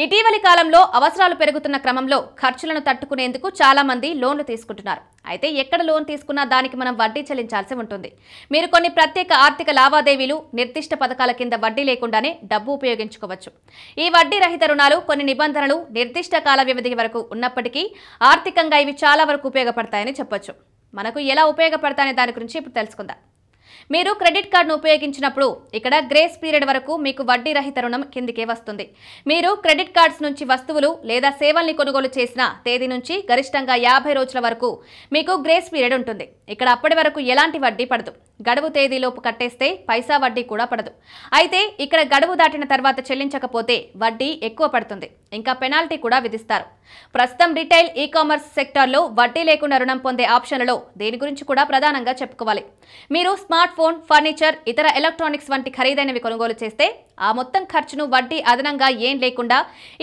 ఇటీవలి కాలంలో అవసరాలు పెరుగుతున్న క్రమంలో ఖర్చులను తట్టుకునేందుకు చాలా మంది లోన్లు తీసుకుంటున్నారు. అయితే ఎక్కడ లోన్ తీసుకున్నా దానికి మనం వడ్డీ చెల్లించాల్సి ఉంటుంది. మీరు కొన్ని ప్రత్యేక ఆర్థిక లావాదేవీలు, నిర్దిష్ట పథకాల కింద వడ్డీ లేకుండానే డబ్బు ఉపయోగించుకోవచ్చు. ఈ వడ్డీ రహిత రుణాలు కొన్ని నిబంధనలు, నిర్దిష్ట కాల వ్యవధి వరకు ఉన్నప్పటికీ ఆర్థికంగా ఇవి చాలా వరకు ఉపయోగపడతాయని చెప్పొచ్చు. మనకు ఎలా ఉపయోగపడతాయనే దాని గురించి ఇప్పుడు తెలుసుకుందాం. మీరు క్రెడిట్ కార్డును ఉపయోగించినప్పుడు ఇక్కడ గ్రేస్ పీరియడ్ వరకు మీకు వడ్డీ రహిత రుణం కిందికే వస్తుంది. మీరు క్రెడిట్ కార్డ్స్ నుంచి వస్తువులు లేదా సేవల్ని కొనుగోలు చేసిన తేదీ నుంచి గరిష్టంగా 50 రోజుల వరకు మీకు గ్రేస్ పీరియడ్ ఉంటుంది. ఇక్కడ అప్పటి వరకు ఎలాంటి వడ్డీ పడదు. గడువు తేదీలోపు కట్టేస్తే పైసా వడ్డీ కూడా పడదు. అయితే ఇక్కడ గడువు దాటిన తర్వాత చెల్లించకపోతే వడ్డీ ఎక్కువ పడుతుంది. ఇంకా పెనాల్టీ కూడా విధిస్తారు. ప్రస్తుతం రిటైల్, ఈ-కామర్స్ సెక్టార్లో వడ్డీ లేకుండా రుణం పొందే ఆప్షన్లలో దేని గురించి కూడా ప్రధానంగా చెప్పుకోవాలి. మీరు స్మార్ట్ ఫోన్, ఫర్నిచర్, ఇతర ఎలక్ట్రానిక్స్ వంటి ఖరీదైనవి కొనుగోలు చేస్తే ఆ మొత్తం ఖర్చును వడ్డీ అదనంగా ఏం లేకుండా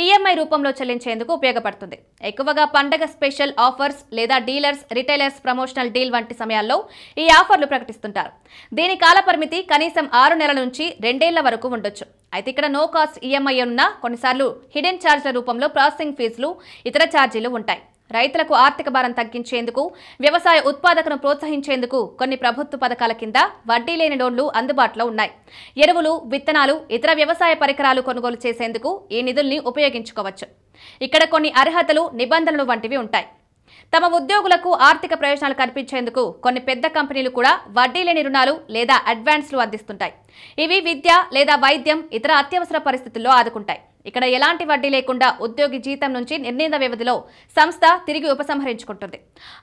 ఈఎంఐ రూపంలో చెల్లించేందుకు ఉపయోగపడుతుంది. ఎక్కువగా పండగ స్పెషల్ ఆఫర్స్ లేదా డీలర్స్, రిటైలర్స్ ప్రమోషనల్ డీల్ వంటి సమయాల్లో ఈ ఆఫర్లు ప్రకటిస్తుంటారు. దీని కాల పరిమితి కనీసం 6 నెలల నుంచి 2 ఏళ్ల వరకు ఉండొచ్చు. అయితే ఇక్కడ నో కాస్ట్ ఈఎంఐ ఉన్న కొన్నిసార్లు హిడెన్ ఛార్జ్ల రూపంలో ప్రాసెసింగ్ ఫీజులు, ఇతర ఛార్జీలు ఉంటాయి. రైతులకు ఆర్థిక భారం తగ్గించేందుకు, వ్యవసాయ ఉత్పాదకను ప్రోత్సహించేందుకు కొన్ని ప్రభుత్వ పథకాల కింద వడ్డీ లేని లోన్లు అందుబాటులో ఉన్నాయి. ఎరువులు, విత్తనాలు, ఇతర వ్యవసాయ పరికరాలు కొనుగోలు చేసేందుకు ఈ నిధుల్ని ఉపయోగించుకోవచ్చు. ఇక్కడ కొన్ని అర్హతలు, నిబంధనలు వంటివి ఉంటాయి. తమ ఉద్యోగులకు ఆర్థిక ప్రయోజనాలు కల్పించేందుకు కొన్ని పెద్ద కంపెనీలు కూడా వడ్డీ లేని రుణాలు లేదా అడ్వాన్స్లు అందిస్తుంటాయి. ఇవి విద్య లేదా వైద్యం, ఇతర అత్యవసర పరిస్థితుల్లో ఆదుకుంటాయి. ఇక్కడ ఎలాంటి వడ్డీ లేకుండా ఉద్యోగి జీతం నుంచి నిర్ణీత వ్యవధిలో సంస్థ తిరిగి ఉపసంహరించుకుంటుంది.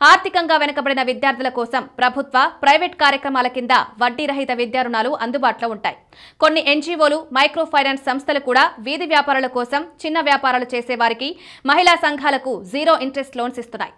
ఆర్థికంగా వెనుకబడిన విద్యార్థుల కోసం ప్రభుత్వ, ప్రైవేట్ కార్యక్రమాల కింద వడ్డీ రహిత విద్యా రుణాలు అందుబాటులో ఉంటాయి. కొన్ని ఎన్జీఓలు, మైక్రో ఫైనాన్స్ సంస్థలు కూడా వీధి వ్యాపారాల కోసం, చిన్న వ్యాపారాలు చేసే వారికి, మహిళా సంఘాలకు 0 ఇంట్రెస్ట్ లోన్స్ ఇస్తున్నాయి.